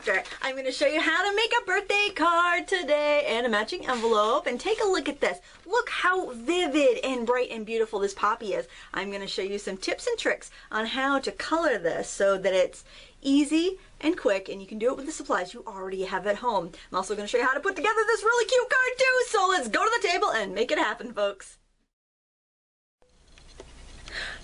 Crafter. I'm going to show you how to make a birthday card today and a matching envelope. And take a look at this. Look how vivid and bright and beautiful this poppy is. I'm going to show you some tips and tricks on how to color this so that it's easy and quick, and you can do it with the supplies you already have at home. I'm also going to show you how to put together this really cute card too, so let's go to the table and make it happen, folks.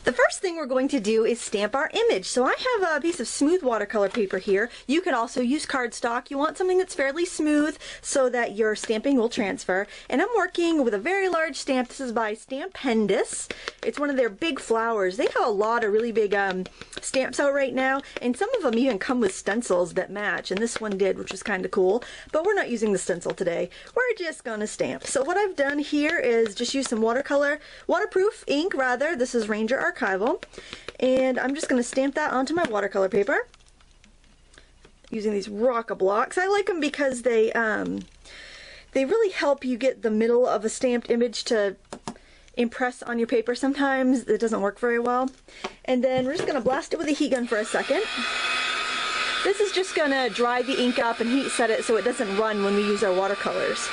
The first thing we're going to do is stamp our image. So I have a piece of smooth watercolor paper here. You can also use cardstock. You want something that's fairly smooth so that your stamping will transfer. And I'm working with a very large stamp. This is by Stampendous. It's one of their big flowers. They have a lot of really big stamps out right now, and some of them even come with stencils that match, and this one did, which is kind of cool. But we're not using the stencil today. We're just gonna stamp. So what I've done here is just use some waterproof ink rather. This is Ranger Archival, and I'm just going to stamp that onto my watercolor paper using these Rock-a-Blocks. I like them because they really help you get the middle of a stamped image to impress on your paper. Sometimes it doesn't work very well. And then we're just going to blast it with a heat gun for a second. This is just going to dry the ink up and heat set it so it doesn't run when we use our watercolors.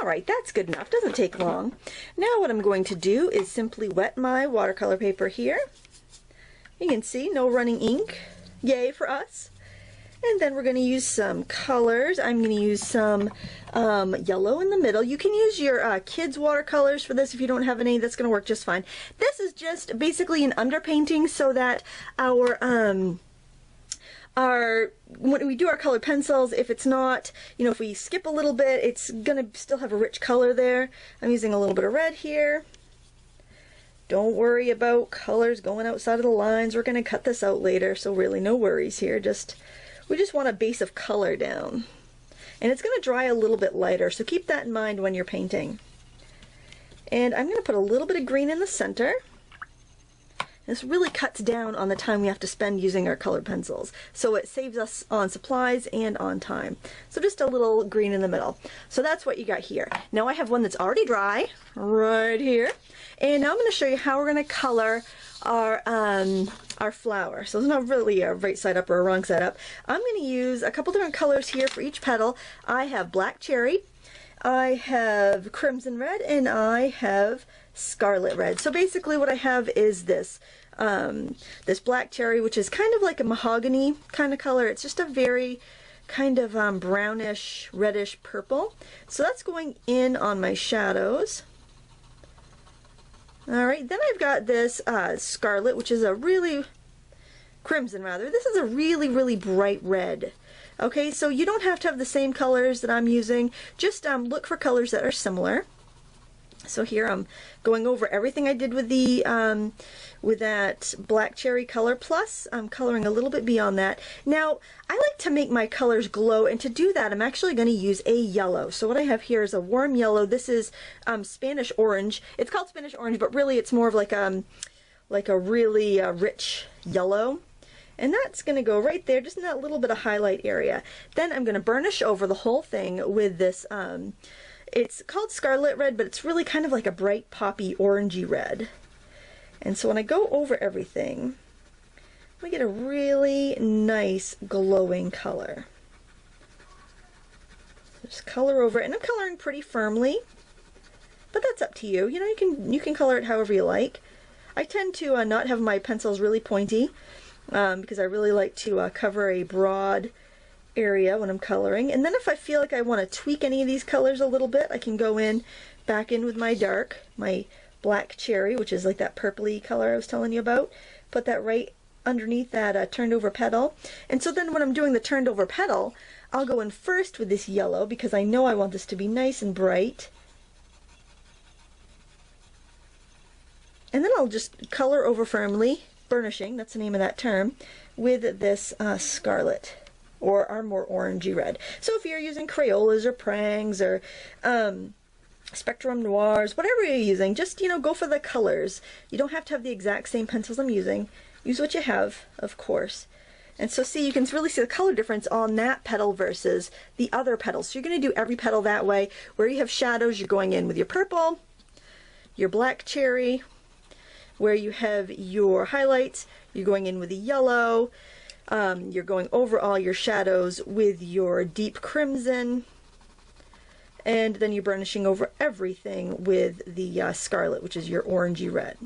Alright, that's good enough. Doesn't take long. Now what I'm going to do is simply wet my watercolor paper here. You can see no running ink. Yay for us. And then we're going to use some colors. I'm going to use some yellow in the middle. You can use your kids' watercolors for this if you don't have any. That's going to work just fine. This is just basically an underpainting so that when we do our colored pencils, if it's not, if we skip a little bit, it's gonna still have a rich color there. I'm using a little bit of red here. Don't worry about colors going outside of the lines. We're gonna cut this out later, so really no worries here. We just want a base of color down. And it's gonna dry a little bit lighter, so keep that in mind when you're painting. And I'm gonna put a little bit of green in the center. This really cuts down on the time we have to spend using our colored pencils. So it saves us on supplies and on time. So just a little green in the middle. So that's what you got here. Now I have one that's already dry, right here. And now I'm going to show you how we're going to color our flower. So there's not really a right side up or a wrong side up. I'm going to use a couple different colors here for each petal. I have black cherry, I have crimson red, and I have scarlet red. So basically what I have is this this black cherry, which is kind of like a mahogany kind of color. It's just a very kind of brownish reddish purple. So that's going in on my shadows. Alright, then I've got this scarlet, which is a really crimson rather. This is a really bright red. Okay, so you don't have to have the same colors that I'm using. Just look for colors that are similar. So here I'm going over everything I did with the with that black cherry color, plus I'm coloring a little bit beyond that. Now I like to make my colors glow, and to do that I'm actually going to use a yellow. So what I have here is a warm yellow. This is Spanish orange. It's called Spanish orange, but really it's more of like a really rich yellow. And that's going to go right there, just in that little bit of highlight area. Then I'm going to burnish over the whole thing with this it's called Scarlet Red, but it's really kind of like a bright poppy orangey red. And so when I go over everything, we get a really nice glowing color. Just color over it, and I'm coloring pretty firmly, but that's up to you. You can color it however you like. I tend to not have my pencils really pointy because I really like to cover a broad area when I'm coloring. And then if I feel like I want to tweak any of these colors a little bit, I can go back in with my black cherry, which is like that purpley color I was telling you about. Put that right underneath that turned over petal. And so then when I'm doing the turned over petal, I'll go in first with this yellow because I know I want this to be nice and bright. And then I'll just color over firmly, burnishing, that's the name of that term, with this scarlet, or our more orangey red. So if you're using Crayolas or Prangs or Spectrum Noirs, whatever you're using, just, go for the colors. You don't have to have the exact same pencils I'm using. Use what you have, of course. And so see, you can really see the color difference on that petal versus the other petals. So you're going to do every petal that way. Where you have shadows, you're going in with your purple, your black cherry. Where you have your highlights, you're going in with the yellow. You're going over all your shadows with your deep crimson, and then you're burnishing over everything with the scarlet, which is your orangey red.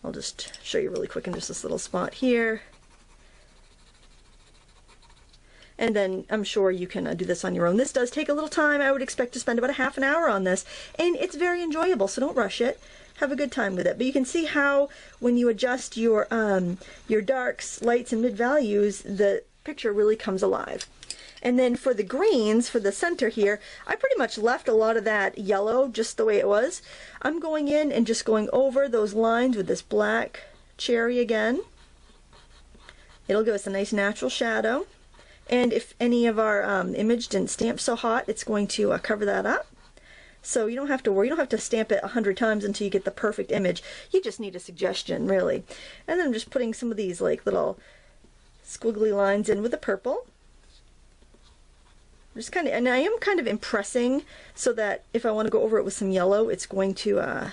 I'll just show you really quick in just this little spot here. And then I'm sure you can do this on your own. This does take a little time. I would expect to spend about a half an hour on this, and it's very enjoyable, so don't rush it. Have a good time with it. But you can see how when you adjust your darks, lights, and mid values, the picture really comes alive. And then for the greens, for the center here, I pretty much left a lot of that yellow just the way it was. I'm going in and just going over those lines with this black cherry again. It'll give us a nice natural shadow. And if any of our image didn't stamp so hot, it's going to cover that up. So you don't have to worry. You don't have to stamp it 100 times until you get the perfect image. You just need a suggestion, really. And then I'm just putting some of these like little squiggly lines in with the purple. Just kind of, and I am kind of impressing so that if I want to go over it with some yellow, the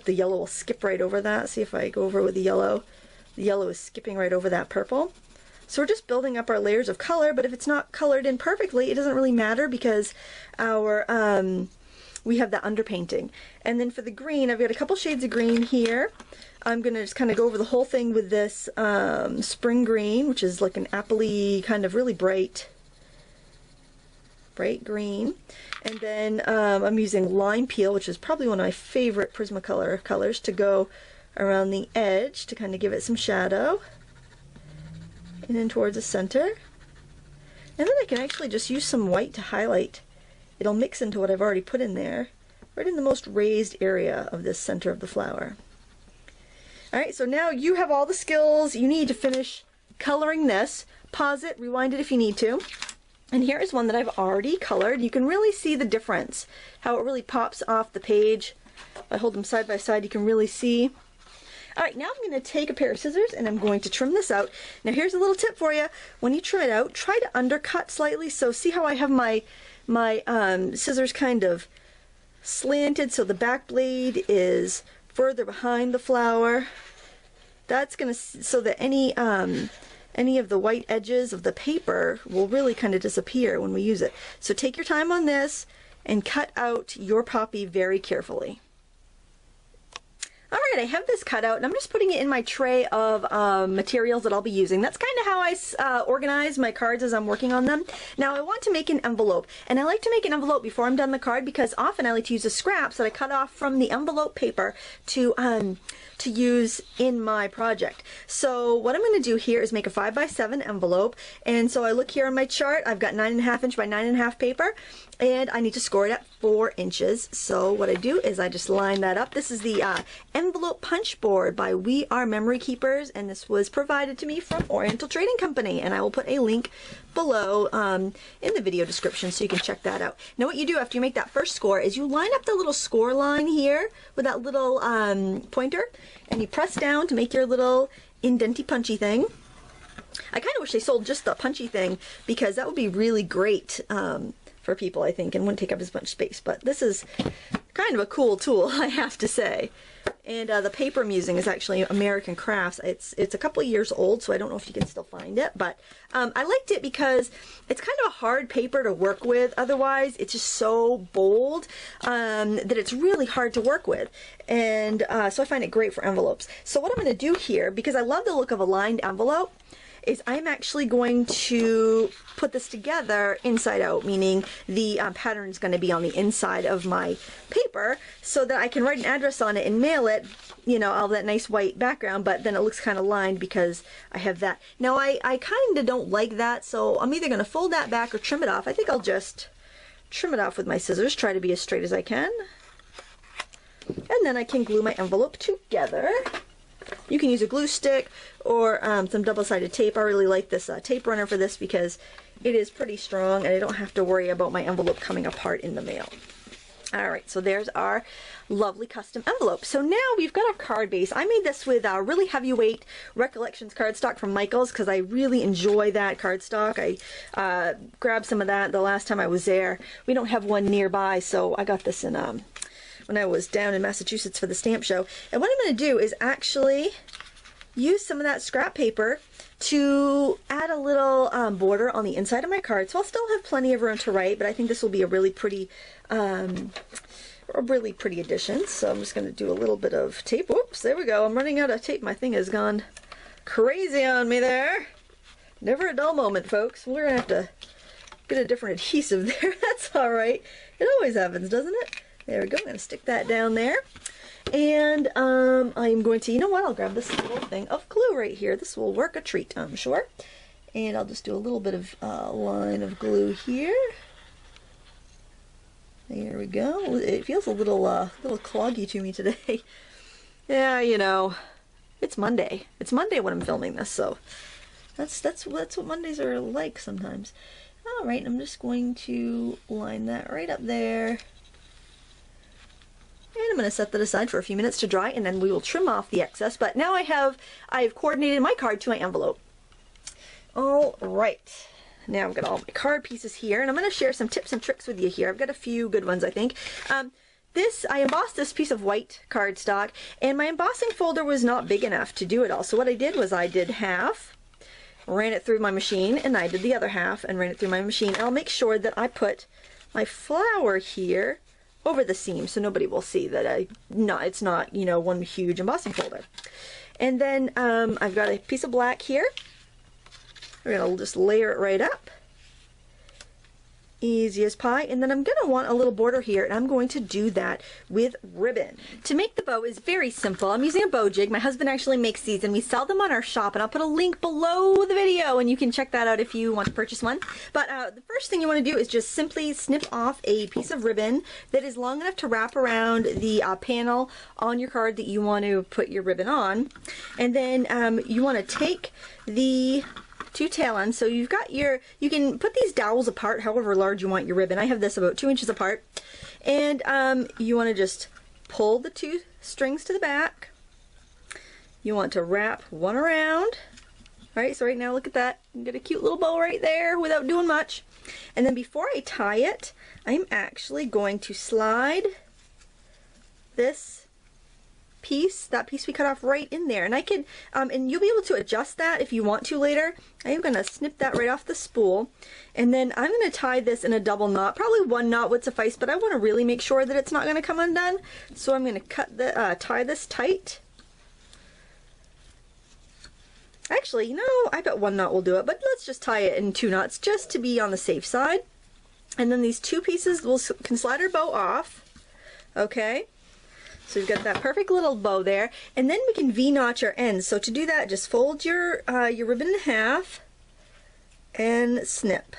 yellow will skip right over that. See if I go over it with the yellow is skipping right over that purple. So we're just building up our layers of color, but if it's not colored in perfectly, it doesn't really matter because we have that underpainting. And then for the green, I've got a couple shades of green here. I'm going to just kind of go over the whole thing with this spring green, which is like an appley, kind of really bright green. And then I'm using lime peel, which is probably one of my favorite Prismacolor colors, to go around the edge to kind of give it some shadow. And then towards the center. And then I can actually just use some white to highlight. It'll mix into what I've already put in there, right in the most raised area of this center of the flower. Alright, so now you have all the skills you need to finish coloring this. Pause it, rewind it if you need to. And here is one that I've already colored. You can really see the difference, how it really pops off the page. If I hold them side by side, you can really see. Alright, now I'm going to take a pair of scissors and I'm going to trim this out. Now here's a little tip for you. When you trim it out, try to undercut slightly. So see how I have my scissors kind of slanted so the back blade is further behind the flower. That's going to, so that any of the white edges of the paper will really kind of disappear when we use it. So take your time on this and cut out your poppy very carefully. Alright, I have this cut out and I'm just putting it in my tray of materials that I'll be using. That's kind of how I organize my cards as I'm working on them. Now I want to make an envelope, and I like to make an envelope before I'm done the card because often I like to use the scraps that I cut off from the envelope paper to use in my project. So what I'm going to do here is make a 5x7 envelope, and so I look here on my chart. I've got 9.5 inch by 9.5 paper, and I need to score it at 4 inches. So what I do is I just line that up. This is the envelope punch board by We Are Memory Keepers, and this was provided to me from Oriental Trading Company, and I will put a link below in the video description so you can check that out. Now what you do after you make that first score is you line up the little score line here with that little pointer, and you press down to make your little indenty punchy thing. I kind of wish they sold just the punchy thing because that would be really great for people, I think, and wouldn't take up as much space. But this is kind of a cool tool, I have to say. And the paper I'm using is actually American Crafts. It's a couple of years old, so I don't know if you can still find it. But I liked it because it's kind of a hard paper to work with. Otherwise, it's just so bold that it's really hard to work with. And so I find it great for envelopes. So what I'm going to do here, because I love the look of a lined envelope, is I'm actually going to put this together inside out, meaning the pattern is going to be on the inside of my paper so that I can write an address on it and mail it, you know, all that nice white background, but then it looks kind of lined because I have that. Now I kind of don't like that, so I'm either going to fold that back or trim it off. I think I'll just trim it off with my scissors, try to be as straight as I can. And then I can glue my envelope together. You can use a glue stick or some double-sided tape. I really like this tape runner for this because it is pretty strong and I don't have to worry about my envelope coming apart in the mail. Alright, so there's our lovely custom envelope. So now we've got our card base. I made this with really heavyweight Recollections cardstock from Michaels because I really enjoy that cardstock. I grabbed some of that the last time I was there. We don't have one nearby, so I got this in when I was down in Massachusetts for the stamp show. And what I'm going to do is actually use some of that scrap paper to add a little border on the inside of my card. So I'll still have plenty of room to write, but I think this will be a really pretty addition. So I'm just going to do a little bit of tape. Whoops, there we go. I'm running out of tape. My thing has gone crazy on me there. Never a dull moment, folks. We're going to have to get a different adhesive there. That's all right. It always happens, doesn't it? There we go. I'm going to stick that down there. And I'm going to, you know what, I'll grab this little thing of glue right here. This will work a treat, I'm sure. And I'll just do a little bit of line of glue here. There we go. It feels a little cloggy to me today. Yeah, you know, it's Monday. It's Monday when I'm filming this, so that's what Mondays are like sometimes. All right, I'm just going to line that right up there. And I'm going to set that aside for a few minutes to dry, and then we will trim off the excess. But now I've coordinated my card to my envelope. All right. Now I've got all my card pieces here, and I'm going to share some tips and tricks with you here. I've got a few good ones, I think. I embossed this piece of white cardstock, and my embossing folder was not big enough to do it all. So what I did was I did half, ran it through my machine, and I did the other half and ran it through my machine. And I'll make sure that I put my flower here over the seam so nobody will see that it's not, you know, one huge embossing folder. And then I've got a piece of black here. We're going to just layer it right up. Easy as pie. And then I'm going to want a little border here, and I'm going to do that with ribbon. To make the bow is very simple. I'm using a bow jig. My husband actually makes these, and we sell them on our shop, and I'll put a link below the video, and you can check that out if you want to purchase one. But the first thing you want to do is just simply snip off a piece of ribbon that is long enough to wrap around the panel on your card that you want to put your ribbon on. And then you want to take the two tail ends. So you've got you can put these dowels apart however large you want your ribbon. I have this about 2 inches apart. And you want to just pull the two strings to the back. You want to wrap one around. Alright, so right now look at that. You get a cute little bow right there without doing much. And then before I tie it, I'm actually going to slide this piece, that piece we cut off, right in there. And I can, and you'll be able to adjust that if you want to later. I am going to snip that right off the spool, and then I'm going to tie this in a double knot. Probably one knot would suffice, but I want to really make sure that it's not going to come undone. So I'm going to tie this tight. Actually, you know, I bet one knot will do it, but let's just tie it in 2 knots just to be on the safe side. And then these two pieces can slide our bow off. Okay. So you've got that perfect little bow there, and then we can V-notch our ends. So to do that, just fold your ribbon in half and snip.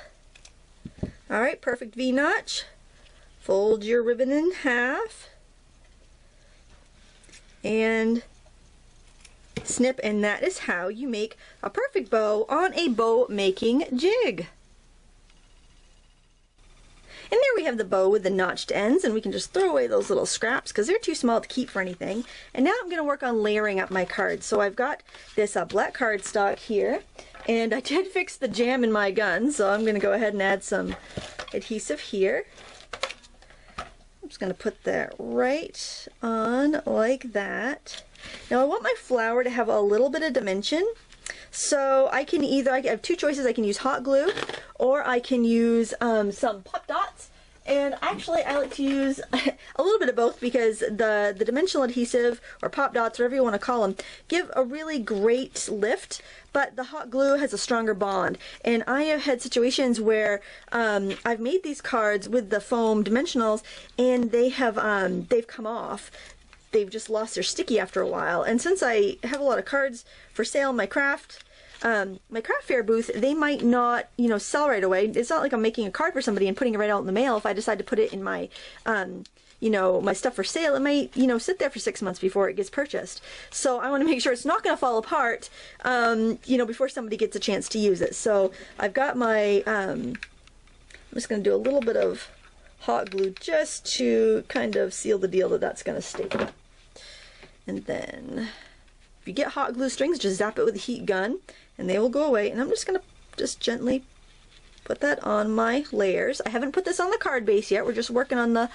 All right, perfect V-notch. Fold your ribbon in half and snip, and that is how you make a perfect bow on a bow making jig. And there we have the bow with the notched ends, and we can just throw away those little scraps because they're too small to keep for anything. And now I'm going to work on layering up my cards. So I've got this black cardstock here, and I did fix the jam in my gun, so I'm going to go ahead and add some adhesive here. I'm just going to put that right on like that. Now I want my flower to have a little bit of dimension. So I have two choices. I can use hot glue, or I can use some pop dots. And actually I like to use a little bit of both because the dimensional adhesive, or pop dots, whatever you want to call them, give a really great lift, but the hot glue has a stronger bond. And I have had situations where I've made these cards with the foam dimensionals, and they've come off. They've just lost their sticky after a while. And since I have a lot of cards for sale in my craft fair booth, they might not, you know, sell right away. It's not like I'm making a card for somebody and putting it right out in the mail. If I decide to put it in my, you know, my stuff for sale, it might, you know, sit there for 6 months before it gets purchased. So I want to make sure it's not going to fall apart, you know, before somebody gets a chance to use it. So I've got my, I'm just going to do a little bit of hot glue just to kind of seal the deal that that's going to stay. And then if you get hot glue strings, just zap it with a heat gun and they will go away. And I'm just going to just gently put that on my layers. I haven't put this on the card base yet. We're just working on the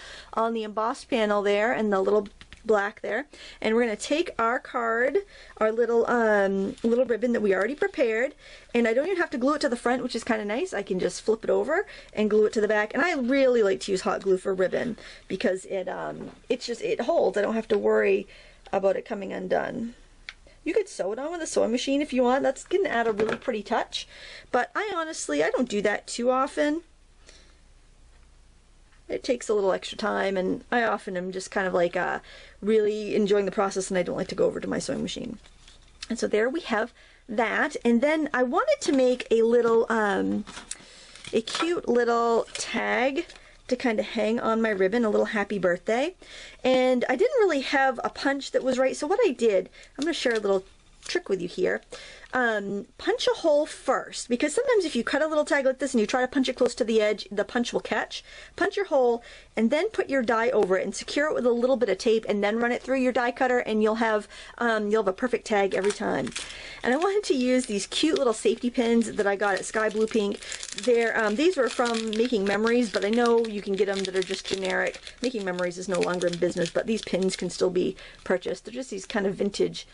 embossed panel there and the little black there. And we're going to take our card, our little ribbon that we already prepared, and I don't even have to glue it to the front, which is kind of nice. I can just flip it over and glue it to the back. And I really like to use hot glue for ribbon because it holds. I don't have to worry about it coming undone. You could sew it on with a sewing machine if you want. That's going to add a really pretty touch. But I don't do that too often. It takes a little extra time, and I often am just kind of like really enjoying the process, and I don't like to go over to my sewing machine. And so there we have that. And then I wanted to make a little, a cute little tag to kind of hang on my ribbon, a little happy birthday. And I didn't really have a punch that was right, so what I did, I'm going to share a little trick with you here. Punch a hole first, because sometimes if you cut a little tag like this and you try to punch it close to the edge, the punch will catch. Punch your hole and then put your die over it and secure it with a little bit of tape, and then run it through your die cutter, and you'll have a perfect tag every time. And I wanted to use these cute little safety pins that I got at Sky Blue Pink. These were from Making Memories, but I know you can get them that are just generic. Making Memories is no longer in business, but these pins can still be purchased. They're just these kind of vintage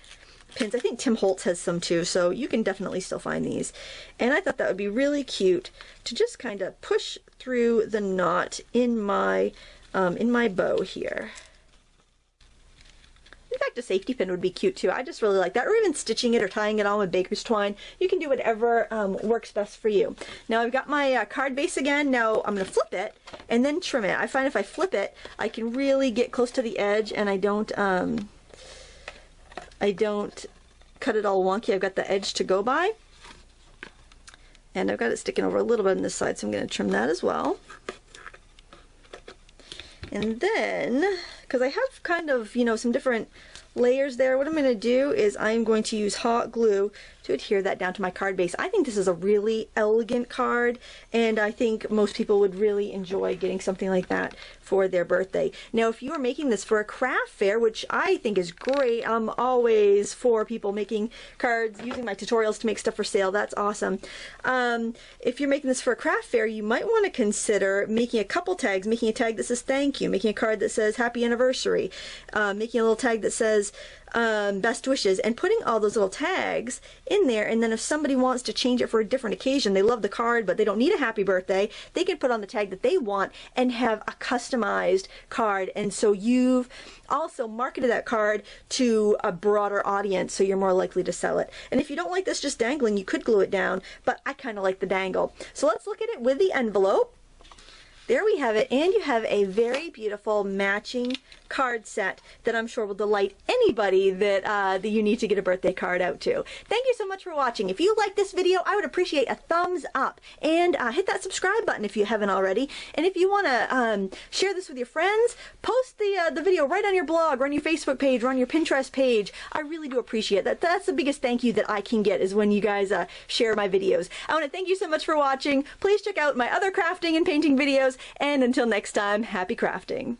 pins. I think Tim Holtz has some too, so you can definitely still find these. And I thought that would be really cute to just kind of push through the knot in my bow here. In fact, a safety pin would be cute too. I just really like that. Or even stitching it or tying it on with baker's twine. You can do whatever works best for you. Now I've got my card base again. Now I'm going to flip it and then trim it. I find if I flip it, I can really get close to the edge, and I don't cut it all wonky. I've got the edge to go by. And I've got it sticking over a little bit on this side, so I'm going to trim that as well. And then, because I have kind of, some different layers there, what I'm going to do is I'm going to use hot glue to adhere that down to my card base. I think this is a really elegant card, and I think most people would really enjoy getting something like that for their birthday. Now, if you are making this for a craft fair, which I think is great, I'm always for people making cards, using my tutorials to make stuff for sale. That's awesome. If you're making this for a craft fair, you might want to consider making a couple tags, making a tag that says thank you, making a card that says happy anniversary, making a little tag that says best wishes, and putting all those little tags in there. And then if somebody wants to change it for a different occasion, they love the card but they don't need a happy birthday, they can put on the tag that they want and have a customized card. And so you've also marketed that card to a broader audience, so you're more likely to sell it. And if you don't like this just dangling, you could glue it down, but I kind of like the dangle. So let's look at it with the envelope. There we have it, and you have a very beautiful matching card set that I'm sure will delight anybody that you need to get a birthday card out to. Thank you so much for watching. If you like this video, I would appreciate a thumbs up, and hit that subscribe button if you haven't already. And if you want to share this with your friends, post the video right on your blog, or on your Facebook page, or on your Pinterest page. I really do appreciate that. That's the biggest thank you that I can get, is when you guys share my videos. I want to thank you so much for watching. Please check out my other crafting and painting videos. And until next time, happy crafting.